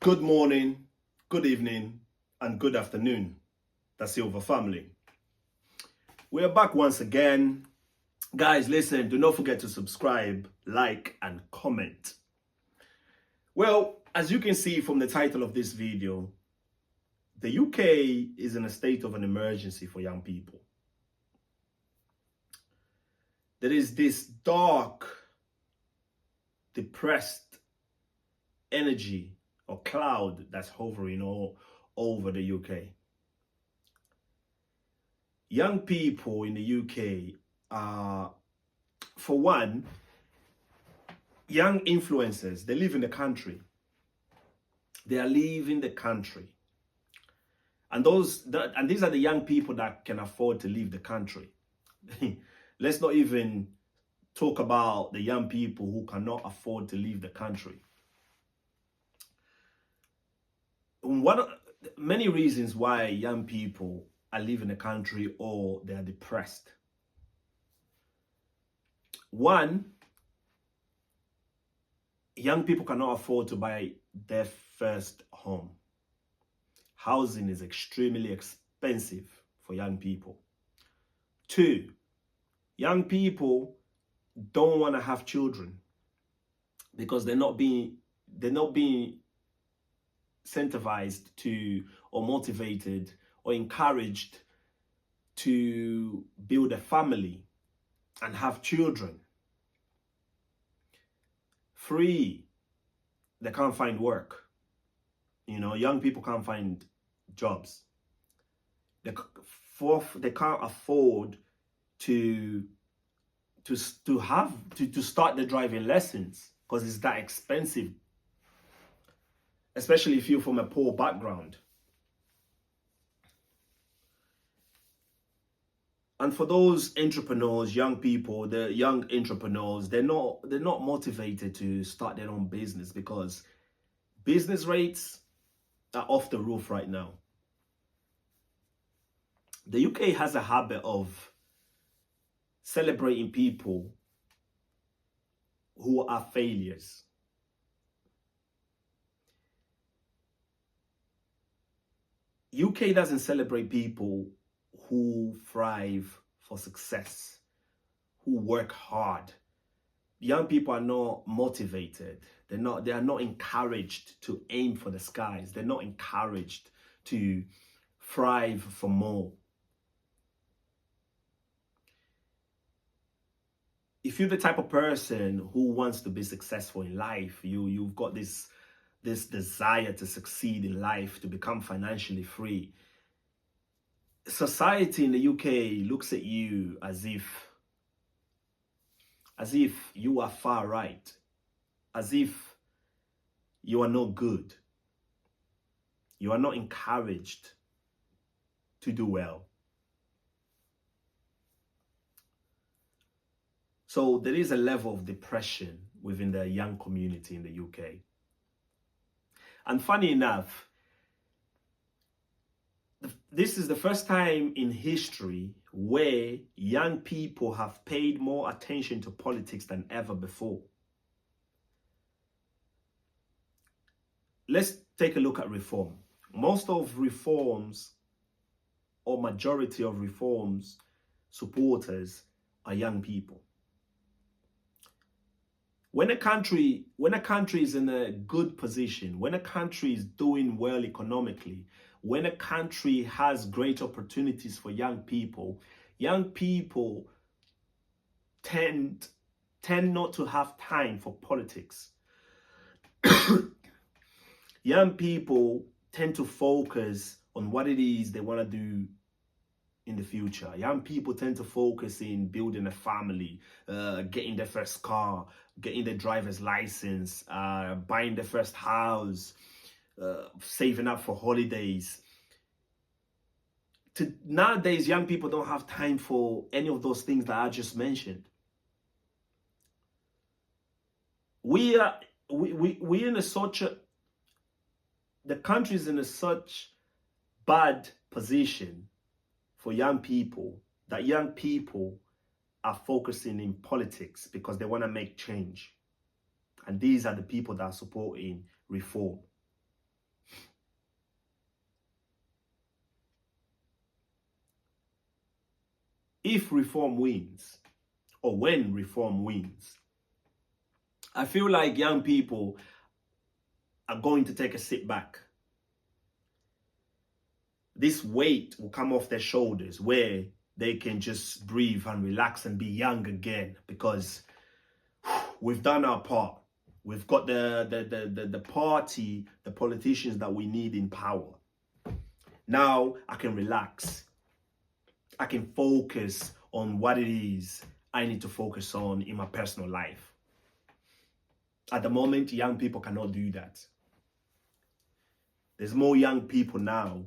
Good morning, good evening, and good afternoon, the Silver family. We are back once again. Guys, listen, do not forget to subscribe, like, and comment. Well, as you can see from the title of this video, the UK is in a state of an emergency for young people. There is this dark, depressed energy or cloud that's hovering all over the UK. Young people in the UK are, for one, young influencers. They live in the country. They are leaving the country. And these are the young people that can afford to leave the country. Let's not even talk about the young people who cannot afford to leave the country. Many reasons why young people are leaving the country or they are depressed. One, young people cannot afford to buy their first home. Housing is extremely expensive for young people. Two, young people don't want to have children because they're not being incentivized to, or motivated or encouraged to build a family and have children. Three, they can't find work. Young people can't find jobs. Fourth, they can't afford to start the driving lessons because it's that expensive, especially if you're from a poor background. And for those entrepreneurs, young people, the young entrepreneurs, they're not motivated to start their own business because business rates are off the roof right now. The UK has a habit of celebrating people who are failures. UK doesn't celebrate people who thrive for success, who work hard. Young people are not motivated. They are not encouraged to aim for the skies. They're not encouraged to thrive for more. If you're the type of person who wants to be successful in life, you've got this desire to succeed in life, to become financially free, society in the UK looks at you as if you are far right, as if you are not good. You are not encouraged to do well. So there is a level of depression within the young community in the UK. And funny enough, this is the first time in history where young people have paid more attention to politics than ever before. Let's take a look at reform. Most of reforms, or majority of reforms supporters, are young people. When a country is in a good position, when a country is doing well economically, when a country has great opportunities for young people tend not to have time for politics. Young people tend to focus on what it is they want to do in the future. Young people tend to focus in building a family, getting their first car, getting their driver's license, buying their first house, saving up for holidays. Nowadays, young people don't have time for any of those things that I just mentioned. The country is in such bad position for young people that young people are focusing in politics because they want to make change. And these are the people that are supporting reform. if reform wins, or when reform wins, I feel like young people are going to take a sit back. This weight will come off their shoulders where they can just breathe and relax and be young again, because we've done our part. We've got the party, the politicians that we need in power. Now I can relax. I can focus on what it is I need to focus on in my personal life. At the moment, young people cannot do that. There's more young people now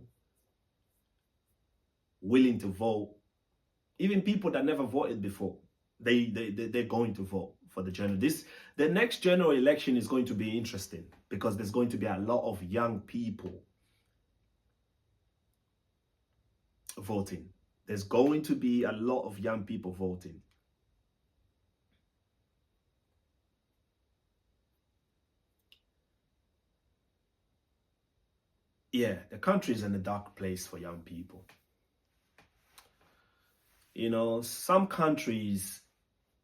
willing to vote. Even people that never voted before, they're going to vote for the general. The next general election is going to be interesting, because there's going to be a lot of young people voting. There's going to be a lot of young people voting. Yeah, the country is in a dark place for young people. You know, some countries,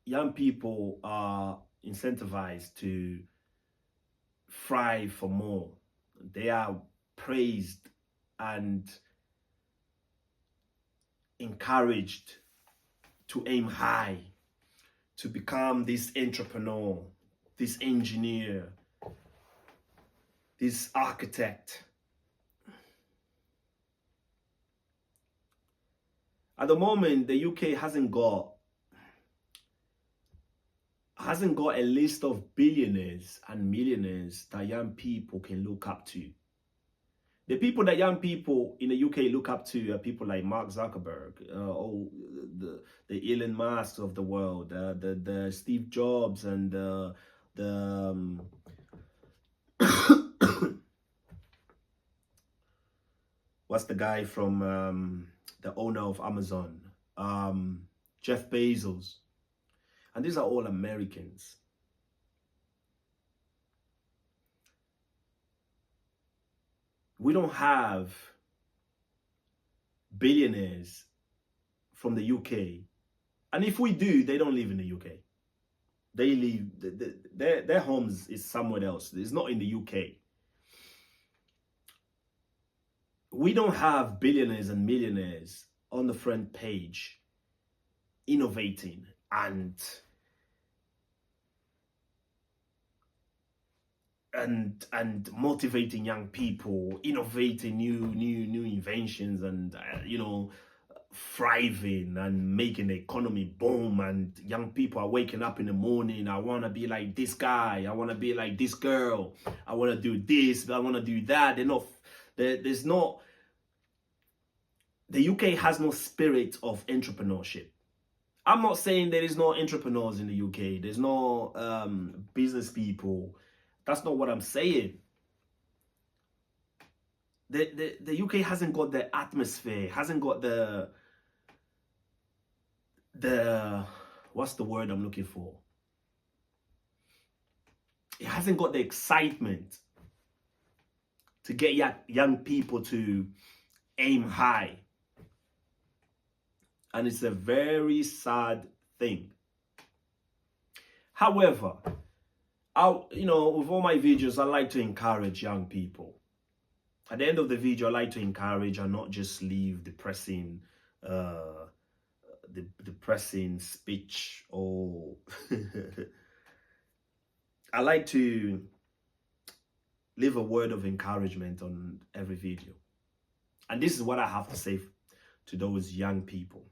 young people are incentivized to thrive for more. They are praised and encouraged to aim high, to become this entrepreneur, this engineer, this architect. At the moment, the UK hasn't got a list of billionaires and millionaires that young people can look up to. The people that young people in the UK look up to are people like Mark Zuckerberg, the Elon Musk of the world, the Steve Jobs, and what's the guy from the owner of Amazon, Jeff Bezos. And these are all Americans. We don't have billionaires from the UK. And if we do, they don't live in the UK. They live, their homes is somewhere else. It's not in the UK. We don't have billionaires and millionaires on the front page innovating and motivating young people, innovating new inventions, and you know, thriving and making the economy boom. And young people are waking up in the morning, I want to be like this guy, I want to be like this girl, I want to do this, I want to do that. The UK has no spirit of entrepreneurship. I'm not saying there is no entrepreneurs in the UK. There's no business people. That's not what I'm saying. The UK hasn't got the atmosphere, hasn't got the what's the word I'm looking for? It hasn't got the excitement to get young people to aim high. And it's a very sad thing. However, with all my videos, I like to encourage young people. At the end of the video, I like to encourage and not just leave depressing speech, or I like to leave a word of encouragement on every video. And this is what I have to say to those young people.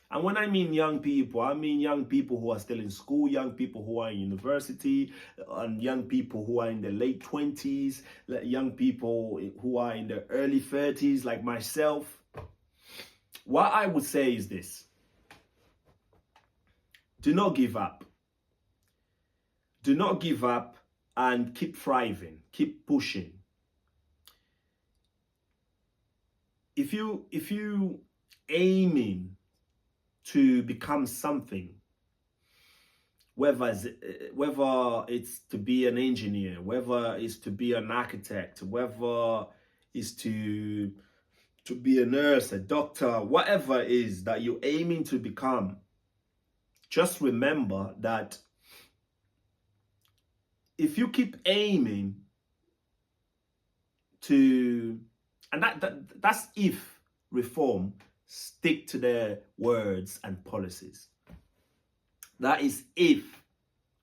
And when I mean young people, I mean young people who are still in school, young people who are in university, and young people who are in the late 20s, young people who are in the early 30s, like myself. What I would say is this: do not give up. Do not give up, and keep thriving, keep pushing. If you aiming to become something, whether it's to be an engineer, whether it's to be an architect, whether it's to to be a nurse, a doctor, whatever it is that you're aiming to become, just remember that if you keep aiming to, and that's if reform stick to their words and policies. That is if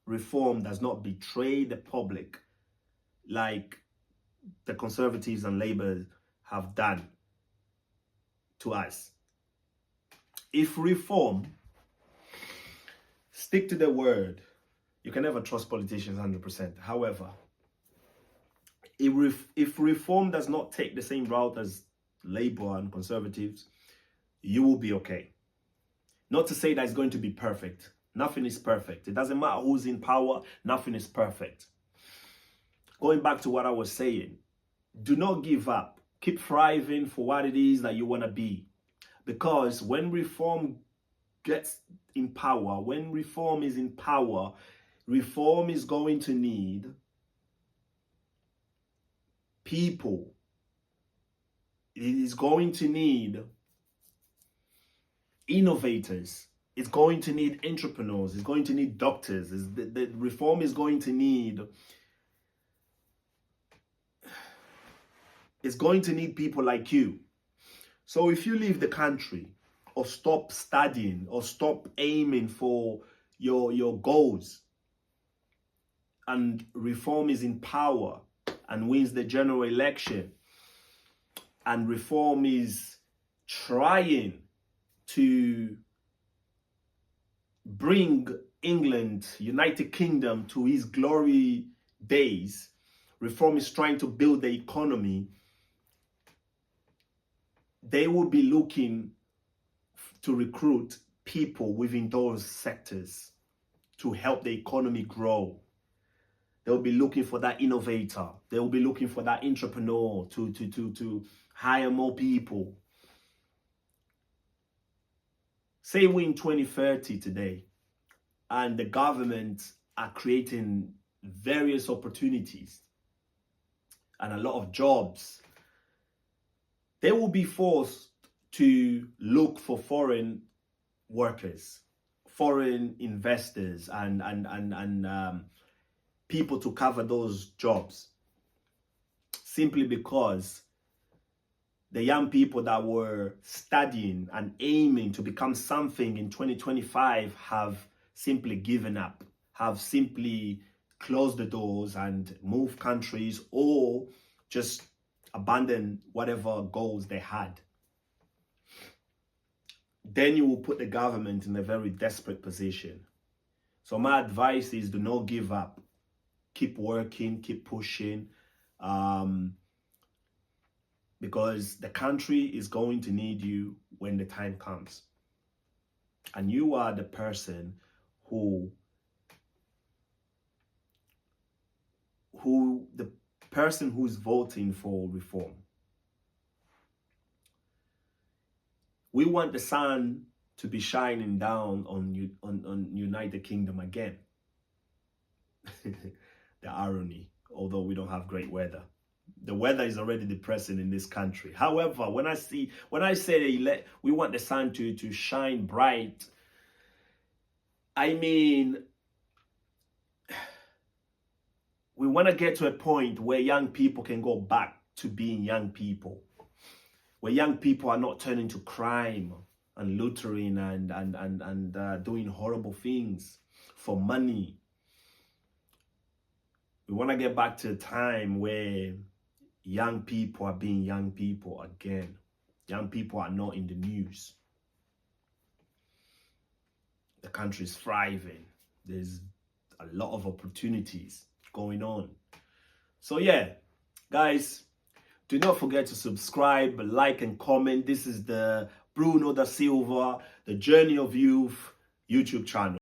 reform does not betray the public like the Conservatives and Labour have done to us. If reform stick to their word, you can never trust politicians 100%. However, if reform does not take the same route as Labour and Conservatives, you will be okay. Not to say that it's going to be perfect. Nothing is perfect. It doesn't matter who's in power. Nothing is perfect. Going back to what I was saying, do not give up. Keep thriving for what it is that you want to be. Because when reform gets in power, when reform is in power, reform is going to need people. It is going to need innovators. It's going to need entrepreneurs. It's going to need doctors. The reform is going to need... It's going to need people like you. So if you leave the country or stop studying or stop aiming for your goals, and reform is in power and wins the general election, and reform is trying to bring England, United Kingdom, to his glory days, reform is trying to build the economy, they will be looking to recruit people within those sectors to help the economy grow. They'll be looking for that innovator. They'll be looking for that entrepreneur to hire more people. Say we're in 2030 today, and the government are creating various opportunities and a lot of jobs. They will be forced to look for foreign workers, foreign investors, and people to cover those jobs, simply because the young people that were studying and aiming to become something in 2025 have simply given up, have simply closed the doors and moved countries, or just abandon whatever goals they had. Then you will put the government in a very desperate position. So my advice is, do not give up. Keep working, keep pushing, because the country is going to need you when the time comes. And you are the person who's voting for reform. We want the sun to be shining down on United Kingdom again. The irony, although we don't have great weather. The weather is already depressing in this country. However, when I say we want the sun to shine bright, I mean, we want to get to a point where young people can go back to being young people, where young people are not turning to crime and loitering and doing horrible things for money. We want to get back to a time where young people are being young people again. Young people are not in the news. The country is thriving. There's a lot of opportunities going on. So yeah, guys, do not forget to subscribe, like, and comment. This is the Bruno da Silva, The Journey of Youth YouTube channel.